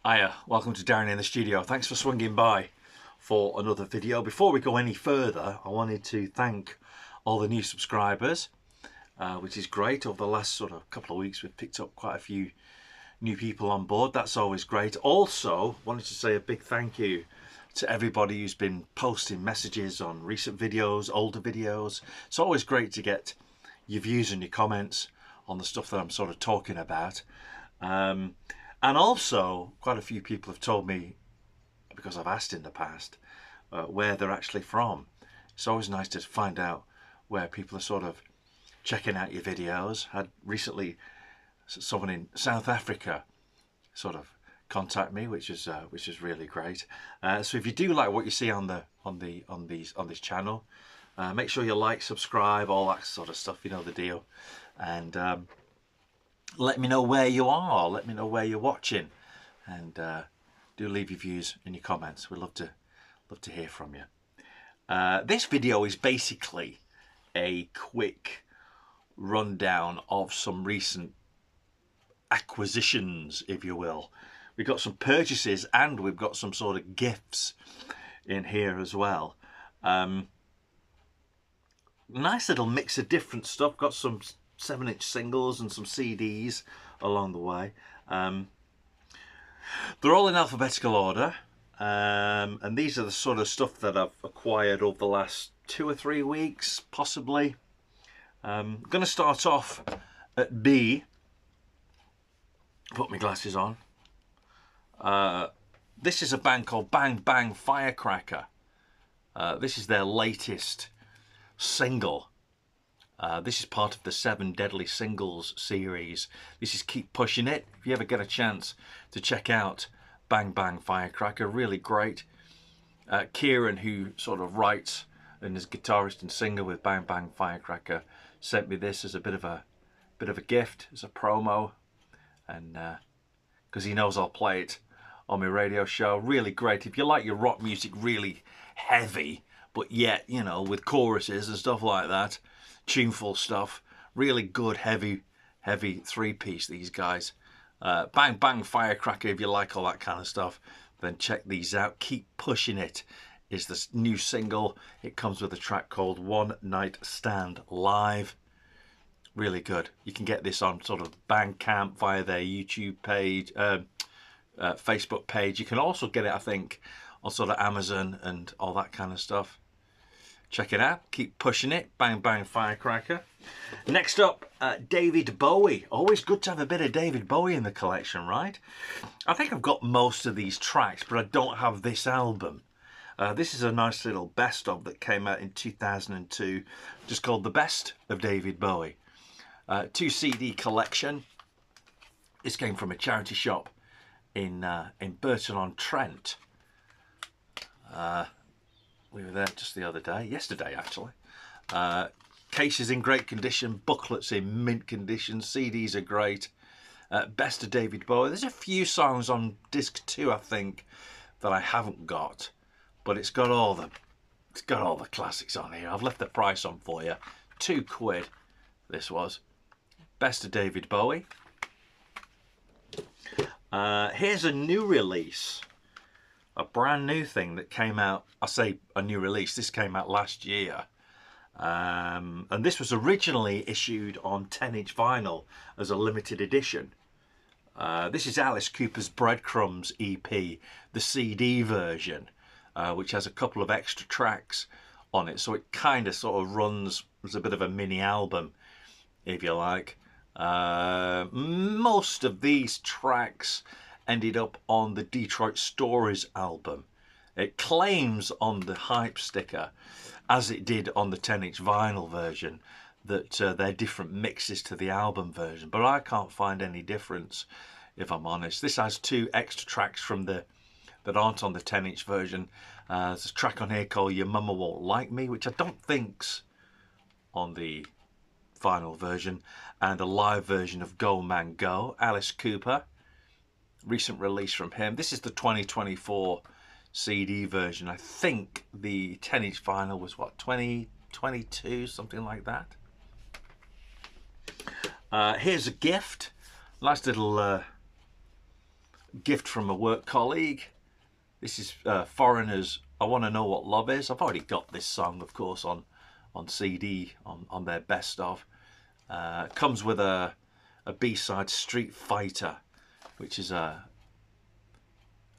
Hiya, welcome to Darren in the Studio. Thanks for swinging by for another video. Before we go any further, I wanted to thank all the new subscribers, which is great. Over the last sort of couple of weeks, we've picked up quite a few new people on board. That's always great. Also, wanted to say a big thank you to everybody who's been posting messages on recent videos, older videos. It's always great to get your views and your comments on the stuff that I'm sort of talking about. And also, quite a few people have told me, because I've asked in the past, where they're actually from. It's always nice to find out where people are sort of checking out your videos. Had recently someone in South Africa sort of contact me, which is really great. So if you do like what you see on this channel, make sure you like, subscribe, all that sort of stuff. You know the deal. And let me know where you are, let me know where you're watching, and do leave your views and your comments. We'd love to hear from you. This video is basically a quick rundown of some recent acquisitions, if you will. We've got some purchases and we've got some sort of gifts in here as well. Nice little mix of different stuff. Got some 7-inch singles and some CDs along the way. They're all in alphabetical order, and these are the sort of stuff that I've acquired over the last 2 or 3 weeks, possibly. I'm going to start off at B. Put my glasses on. This is a band called Bang Bang Firecracker. This is their latest single. This is part of the 7 Deadly Singles series. This is Keep Pushing It. If you ever get a chance to check out Bang Bang Firecracker, really great. Kieran, who sort of writes and is guitarist and singer with Bang Bang Firecracker, sent me this as a bit of a gift, as a promo, and because he knows I'll play it on my radio show. Really great. If you like your rock music really heavy, but yet, you know, with choruses and stuff like that, tuneful stuff, really good heavy 3-piece, these guys. Bang Bang Firecracker, if you like all that kind of stuff, then check these out. Keep Pushing It is the new single. It comes with a track called One Night Stand Live. Really good. You can get this on sort of Bandcamp via their YouTube page, Facebook page. You can also get it, I think, on sort of Amazon and all that kind of stuff. Check it out. Keep Pushing It. Bang Bang Firecracker. Next up, David Bowie. Always good to have a bit of David Bowie in the collection, right? I think I've got most of these tracks, but I don't have this album. This is a nice little best of that came out in 2002, just called The Best of David Bowie. 2 CD collection. This came from a charity shop in Burton-on-Trent. We were there just the other day, yesterday actually. Case is in great condition, booklets in mint condition, CDs are great. Best of David Bowie. There's a few songs on disc 2, I think, that I haven't got, but it's got all the classics on here. I've left the price on for you. £2 this was. Best of David Bowie. Here's a new release. A brand new thing that came out. I say a new release, this came out last year. And this was originally issued on 10-inch vinyl as a limited edition. This is Alice Cooper's Breadcrumbs EP, the CD version, which has a couple of extra tracks on it. So it kind of sort of runs as a bit of a mini album, if you like. Most of these tracks ended up on the Detroit Stories album. It claims on the hype sticker, as it did on the 10-inch vinyl version, that they're different mixes to the album version, but I can't find any difference, if I'm honest. This has 2 extra tracks from that aren't on the 10-inch version. There's a track on here called Your Mama Won't Like Me, which I don't think's on the vinyl version, and a live version of Go Man Go, Alice Cooper. Recent release from him. This is the 2024 CD version. I think the 10-inch vinyl was what, 2022, something like that. Here's a gift. Nice little gift from a work colleague. This is Foreigners, I Want to Know What Love Is. I've already got this song, of course, on CD, on their best of. Comes with a B-side, Street Fighter, which is an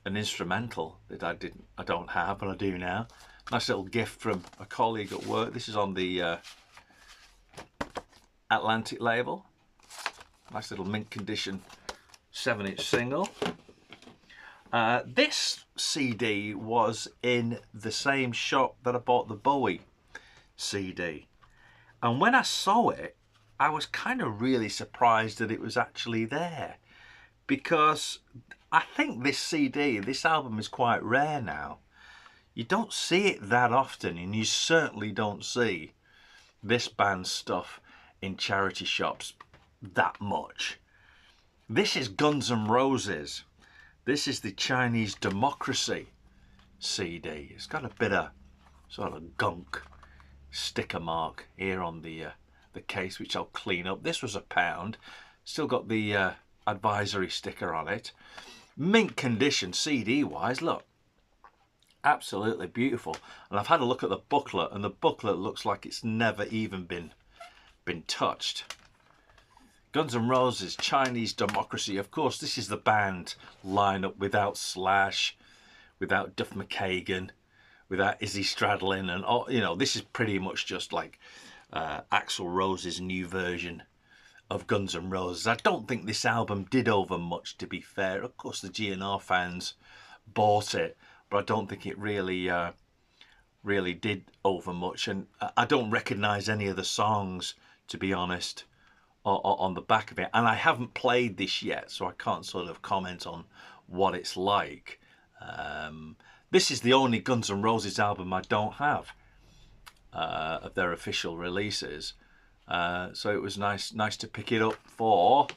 instrumental that I don't have, but I do now. Nice little gift from a colleague at work. This is on the Atlantic label. Nice little mint condition 7-inch single. This CD was in the same shop that I bought the Bowie CD. And when I saw it, I was kind of really surprised that it was actually there. Because I think this CD, this album is quite rare now. You don't see it that often, and you certainly don't see this band's stuff in charity shops that much. This is Guns N' Roses. This is the Chinese Democracy CD. It's got a bit of sort of gunk sticker mark here on the case, which I'll clean up. This was £1. Still got the advisory sticker on it. Mint condition CD wise, look. Absolutely beautiful. And I've had a look at the booklet, and the booklet looks like it's never even been touched. Guns N' Roses, Chinese Democracy. Of course, this is the band lineup without Slash, without Duff McKagan, without Izzy Stradlin, and all, you know, this is pretty much just like Axl Rose's new version of Guns N' Roses. I don't think this album did over much, to be fair. Of course, the GNR fans bought it, but I don't think it really really did over much, and I don't recognise any of the songs, to be honest, on the back of it. And I haven't played this yet, so I can't sort of comment on what it's like. This is the only Guns N' Roses album I don't have of their official releases, so it was nice to pick it up for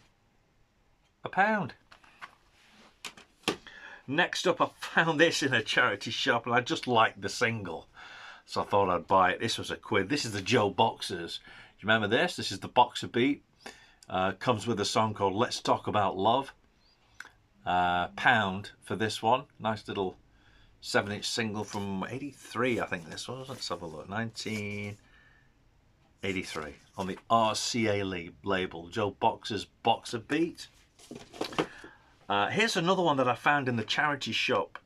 £1. Next up, I found this in a charity shop, and I just liked the single, so I thought I'd buy it. This was £1. This is the Joe Boxers. Do you remember this? This is the Boxer beat. Comes with a song called Let's Talk About Love. £1 for this one. Nice little 7-inch single from 83, I think this was. Let's have a look. 1983 on the RCA label. Joe Boxer's Boxer Beat. Here's another one that I found in the charity shop.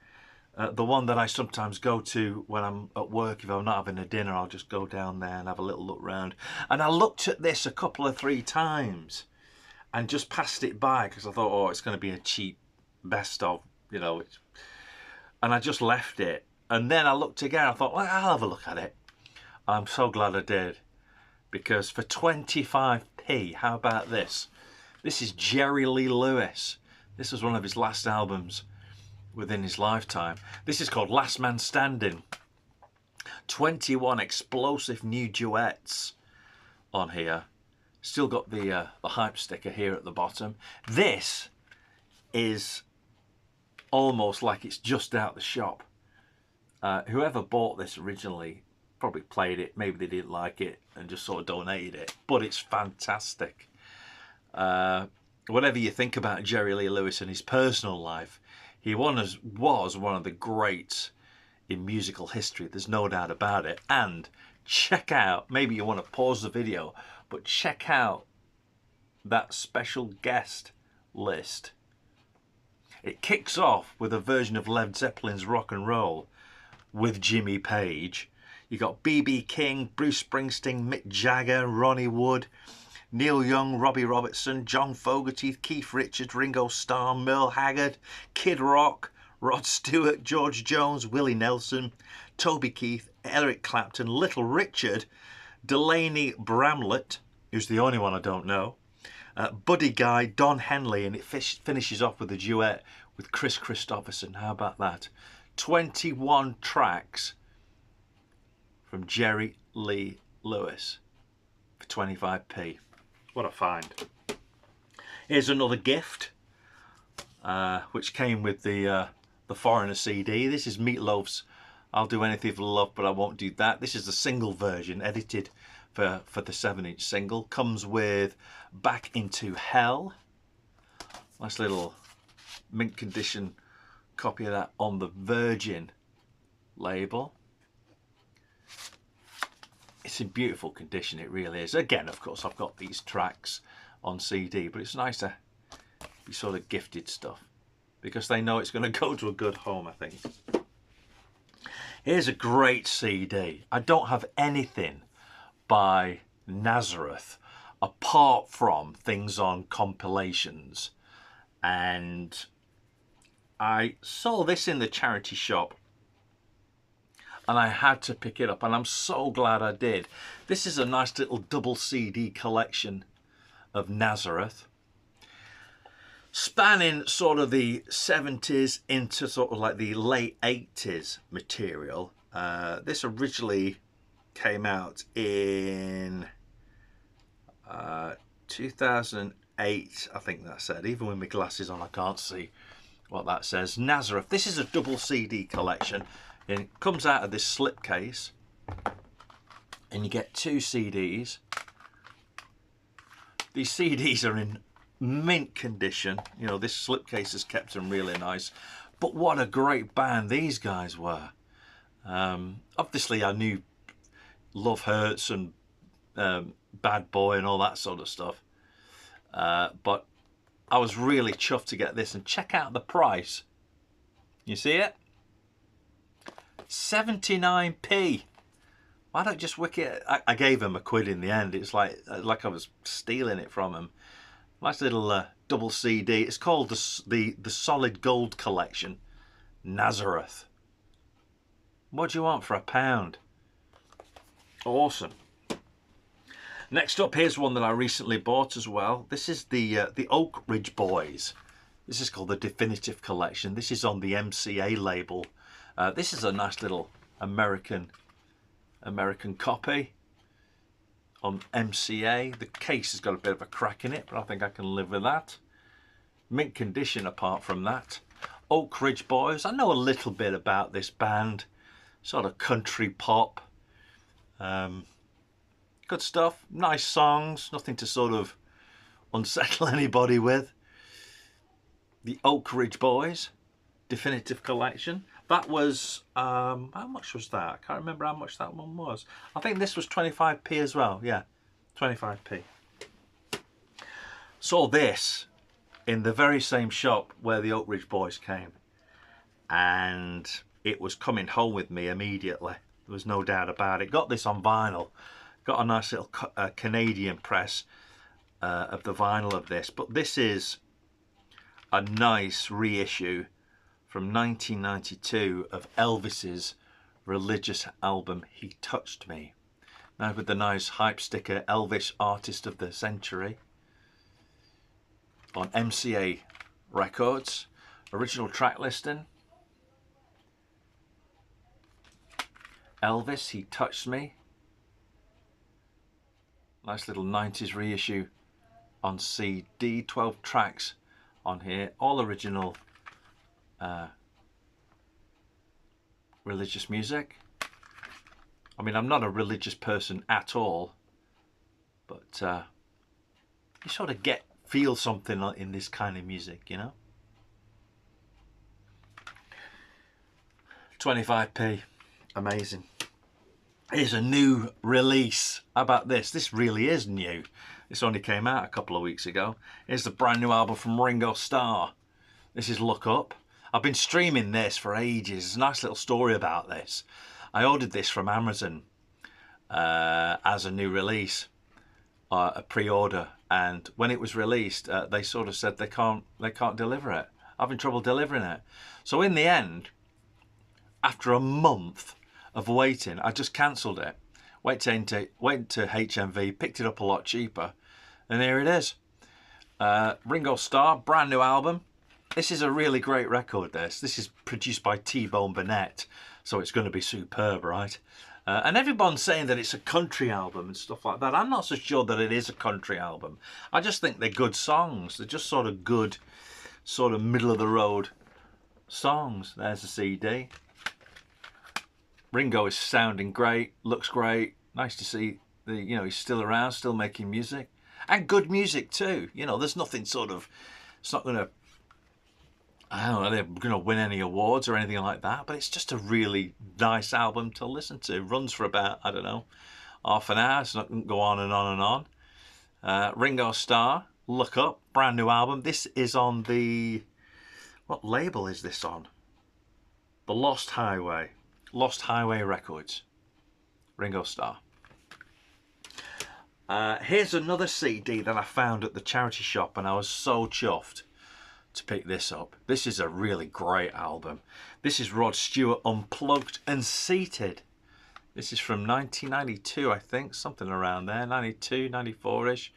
The one that I sometimes go to when I'm at work. If I'm not having a dinner, I'll just go down there and have a little look round. And I looked at this a couple of 3 times and just passed it by because I thought, oh, it's going to be a cheap best of, you know. And I just left it. And then I looked again. I thought, well, I'll have a look at it. I'm so glad I did, because for 25p, how about this? This is Jerry Lee Lewis. This was one of his last albums within his lifetime. This is called Last Man Standing. 21 explosive new duets on here. Still got the hype sticker here at the bottom. This is almost like it's just out the shop. Whoever bought this originally probably played it. Maybe they didn't like it and just sort of donated it. But it's fantastic. Whatever you think about Jerry Lee Lewis and his personal life, he was one of the greats in musical history. There's no doubt about it. And check out, maybe you want to pause the video, but check out that special guest list. It kicks off with a version of Led Zeppelin's Rock and Roll with Jimmy Page. You got B.B. King, Bruce Springsteen, Mick Jagger, Ronnie Wood, Neil Young, Robbie Robertson, John Fogerty, Keith Richards, Ringo Starr, Merle Haggard, Kid Rock, Rod Stewart, George Jones, Willie Nelson, Toby Keith, Eric Clapton, Little Richard, Delaney Bramlett, who's the only one I don't know, Buddy Guy, Don Henley, and it finishes off with a duet with Chris Christopherson. How about that? 21 tracks from Jerry Lee Lewis for 25p. What a find. Here's another gift, which came with the Foreigner CD. This is Meatloaf's I'll Do Anything for Love, But I Won't Do That. This is the single version, edited for the 7-inch single. Comes with Back Into Hell. Nice little mint condition copy of that on the Virgin label. It's in beautiful condition, it really is. Again, of course, I've got these tracks on CD, but it's nice to be sort of gifted stuff because they know it's going to go to a good home, I think. Here's a great CD. I don't have anything by Nazareth apart from things on compilations, and I saw this in the charity shop and I had to pick it up, and I'm so glad I did. This is a nice little double CD collection of Nazareth, spanning sort of the 70s into sort of like the late 80s material. This originally came out in 2008, I think that said. Even with my glasses on, I can't see what that says. Nazareth. This is a double CD collection. And it comes out of this slipcase, and you get 2 CDs. These CDs are in mint condition. You know, this slipcase has kept them really nice. But what a great band these guys were. Obviously, I knew Love Hurts and Bad Boy and all that sort of stuff. But I was really chuffed to get this, and check out the price. You see it? 79p. Why don't just wick it? I gave him £1 in the end. It's like I was stealing it from him. Nice little double CD. It's called the Solid Gold Collection, Nazareth. What do you want for £1? Awesome. Next up, here's one that I recently bought as well. This is the Oak Ridge Boys. This is called the Definitive Collection. This is on the MCA label. This is a nice little American copy on MCA. The case has got a bit of a crack in it, but I think I can live with that. Mint condition apart from that. Oak Ridge Boys. I know a little bit about this band. Sort of country pop. Good stuff. Nice songs. Nothing to sort of unsettle anybody with. The Oak Ridge Boys Definitive Collection. That was, how much was that? I can't remember how much that one was. I think this was 25p as well. Yeah, 25p. Saw this in the very same shop where the Oak Ridge Boys came. And it was coming home with me immediately. There was no doubt about it. Got this on vinyl. Got a nice little Canadian press of the vinyl of this. But this is a nice reissue from 1992 of Elvis's religious album, He Touched Me. Now with the nice hype sticker, Elvis Artist of the Century. On MCA Records. Original track listing. Elvis, He Touched Me. Nice little 90s reissue on CD. 12 tracks on here. All original religious music. I mean, I'm not a religious person at all, but you sort of feel something in this kind of music, you know. 25p. Amazing. Here's a new release. How about this? This really is new. This only came out a couple of weeks ago. Here's the brand new album from Ringo Starr. This is Look Up. I've been streaming this for ages. There's a nice little story about this. I ordered this from Amazon as a new release, a pre-order, and when it was released, they sort of said they can't deliver it. Having trouble delivering it. So in the end, after a month of waiting, I just cancelled it. Went to HMV, picked it up a lot cheaper, and here it is. Ringo Starr, brand new album. This is a really great record, this. This is produced by T-Bone Burnett, so it's going to be superb, right? And everyone's saying that it's a country album and stuff like that. I'm not so sure that it is a country album. I just think they're good songs. They're just sort of good, sort of middle-of-the-road songs. There's the CD. Ringo is sounding great, looks great. Nice to see, he's still around, still making music. And good music too. You know, there's nothing sort of, it's not going to I don't know they're going to win any awards or anything like that, but it's just a really nice album to listen to. Runs for about, I don't know, half an hour. It's not going to go on and on and on. Ringo Starr, Look Up, brand new album. This is on the, what label is this on? The Lost Highway Records. Ringo Starr. Here's another CD that I found at the charity shop, and I was so chuffed to pick this up. This is a really great album. This is Rod Stewart Unplugged and Seated. This is from 1992, I think, something around there, 92, 94-ish.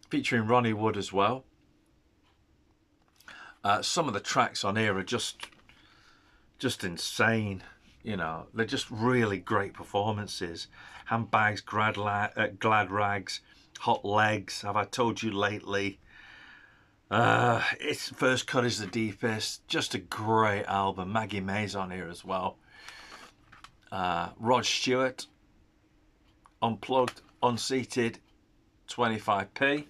Featuring Ronnie Wood as well. Some of the tracks on here are just insane. You know, they're just really great performances. Handbags, Glad Rags, Hot Legs, Have I Told You Lately? Its First Cut Is the Deepest. Just a great album. Maggie May's on here as well. Rod Stewart, Unplugged, Unseated, 25p.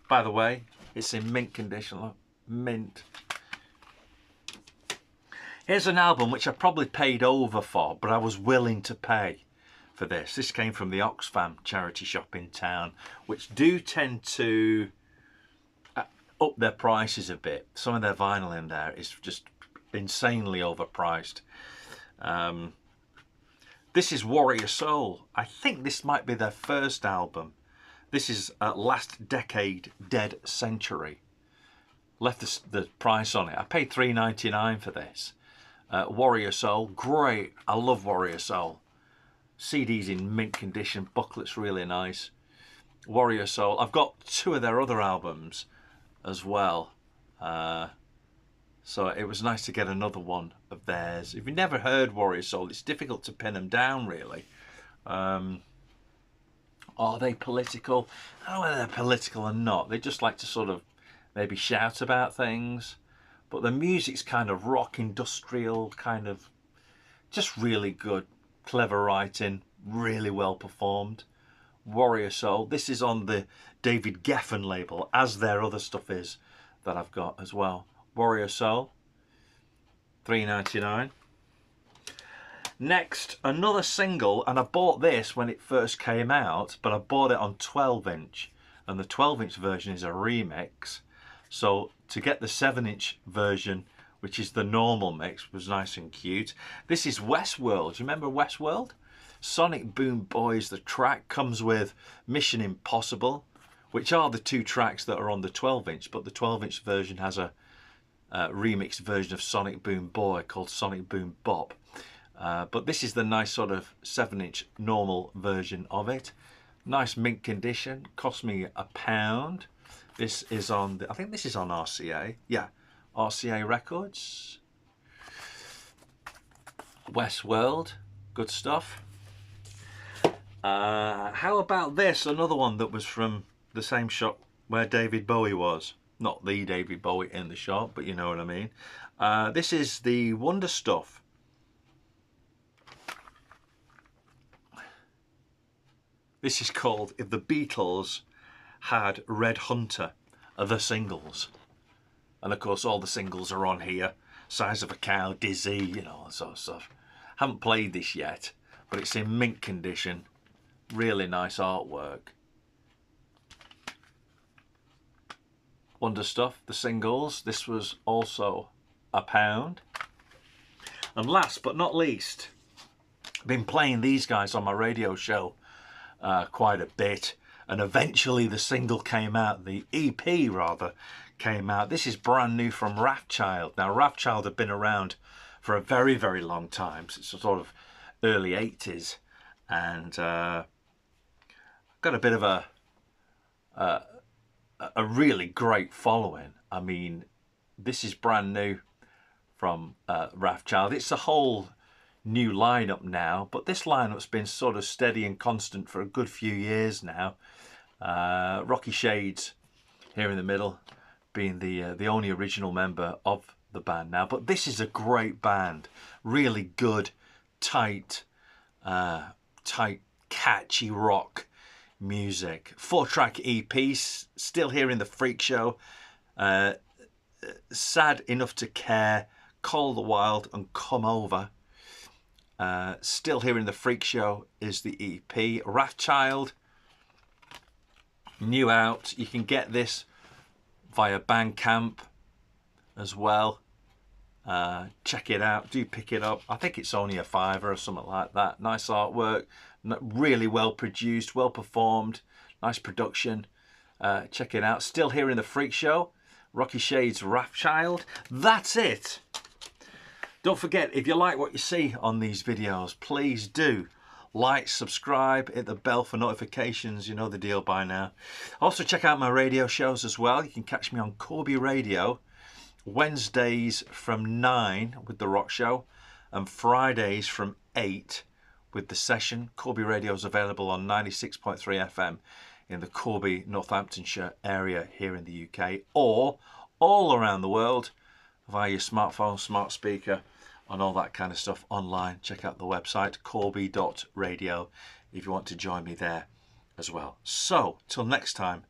By the way, it's in mint condition. Look, mint. Here's an album which I probably paid over for, but I was willing to pay for this. This came from the Oxfam charity shop in town, which do tend to up their prices a bit. Some of their vinyl in there is just insanely overpriced. This is Warrior Soul. I think this might be their first album. This is Last Decade, Dead Century. Left the price on it. I paid $3.99 for this. Warrior Soul, great. I love Warrior Soul. CD's in mint condition, booklet's really nice. Warrior Soul. I've got 2 of their other albums as well. So it was nice to get another one of theirs. If you've never heard Warrior Soul, it's difficult to pin them down, really. Are they political? I don't know whether they're political or not. They just like to sort of maybe shout about things. But the music's kind of rock, industrial, kind of just really good. Clever writing, really well performed. Warrior Soul. This is on the David Geffen label, as their other stuff is that I've got as well. Warrior Soul, $3.99. Next, another single, and I bought this when it first came out, but I bought it on 12-inch, and the 12-inch version is a remix. So to get the 7-inch version, which is the normal mix, was nice and cute. This is Westworld. Do you remember Westworld? Sonic Boom Boys, the track comes with Mission Impossible, which are the 2 tracks that are on the 12-inch, but the 12-inch version has a remixed version of Sonic Boom Boy called Sonic Boom Bop. But this is the nice sort of 7-inch normal version of it. Nice mint condition, cost me £1. This is on, I think this is on RCA. Yeah, RCA Records. Westworld, good stuff. How about this? Another one that was from the same shop where David Bowie was. Not the David Bowie in the shop, but you know what I mean. This is the Wonder Stuff. This is called If the Beatles Had Red Hunter, the singles. And of course all the singles are on here. Size of a Cow, Dizzy, you know, that sort of stuff. Haven't played this yet, but it's in mint condition. Really nice artwork. Wonder Stuff, the singles. This was also £1. And last but not least, I've been playing these guys on my radio show quite a bit, and eventually the single came out, the EP rather came out. This is brand new from Wrathchild. Now Wrathchild have been around for a very, very long time, since the sort of early 80s, and got a bit of a really great following. I mean, this is brand new from Wrathchild. It's a whole new lineup now, but this lineup's been sort of steady and constant for a good few years now. Rocky Shades here in the middle, being the only original member of the band now. But this is a great band, really good, tight, catchy rock music. 4-track EP, still here in the Freak Show Sad Enough to Care, Call the Wild and Come Over. Still Hearing the Freak Show is the EP. Wrathchild, new out. You can get this via Bandcamp as well. Check it out, do pick it up. I think it's only a £5 or something like that. Nice artwork, really well produced, well performed, nice production. Check it out. Still Hearing the Freak Show, Rocky Shades, Wrathchild. That's it. Don't forget, if you like what you see on these videos, please do like, subscribe, hit the bell for notifications. You know the deal by now. Also check out my radio shows as well. You can catch me on Corby Radio Wednesdays from 9 with The Rock Show and Fridays from 8 with The Session. Corby Radio is available on 96.3 FM in the Corby, Northamptonshire area here in the UK, or all around the world via your smartphone, smart speaker, and all that kind of stuff online. Check out the website corby.radio if you want to join me there as well. So till next time,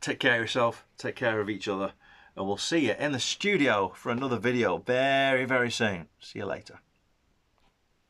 take care of yourself, take care of each other, and we'll see you in the studio for another video very, very soon. See you later.